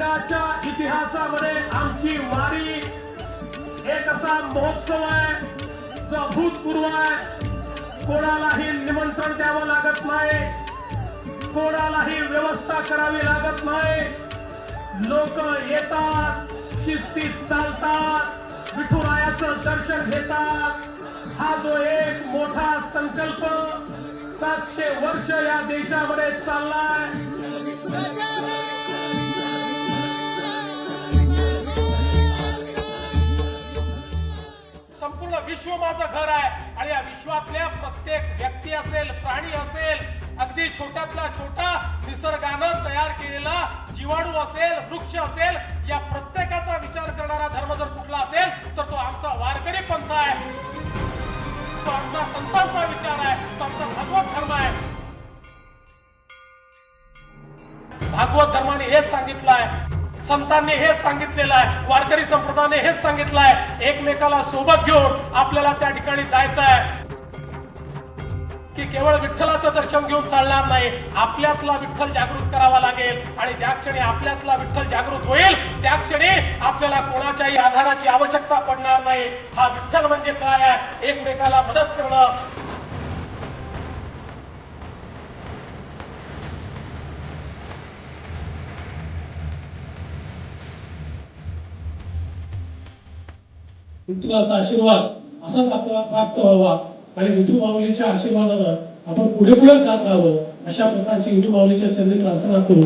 जगाच्या इतिहासामध्ये आमची वारी एक असा महोत्सव आहे जो अभूतपूर्व आहे. कोणालाही निमंत्रण द्यावं लागत नाही, कोणालाही व्यवस्था करावी लागत नाही. लोक येतात, शिस्तीत चालतात, विठुरायाचं दर्शन घेतात. हा जो एक मोठा संकल्प 700 वर्ष या देशामध्ये चाललाय. संपूर्ण विश्व माझं घर आहे आणि या विश्वातल्या प्रत्येक व्यक्ती असेल, प्राणी असेल, अगदी छोट्यातला छोटा निसर्गानं तयार केलेला जीवाणू असेल, वृक्ष असेल, या प्रत्येकाचा विचार करणारा धर्म जर कुठला असेल तर तो आमचा वारकरी पंथ आहे, तो आमचा संतांचा विचार आहे, तो आमचा भागवत धर्म आहे. भागवत धर्माने हेच सांगितलं आहे, संतांनी हेच सांगितलेलं आहे, वारकरी संप्रदायाने हेच सांगितलं आहे. एकमेकाला सोबत घेऊन आपल्याला त्या ठिकाणी जायचं आहे की केवळ विठ्ठलाचं दर्शन घेऊन चालणार नाही. आपल्यातला विठ्ठल जागृत करावा लागेल आणि ज्या क्षणी आपल्यातला विठ्ठल जागृत होईल त्या क्षणी आपल्याला कोणाच्याही आधाराची आवश्यकता पडणार नाही. हा विठ्ठल म्हणजे काय आहे, एकमेकाला मदत करणं. विठ्ठलाचा आशीर्वाद असाच आपल्याला प्राप्त व्हावा आणि विठू माऊलीच्या आशीर्वादानं आपण पुढे पुढे जात राहावं अशा प्रकारची विठू माऊलीच्या चरणी प्रार्थना करू.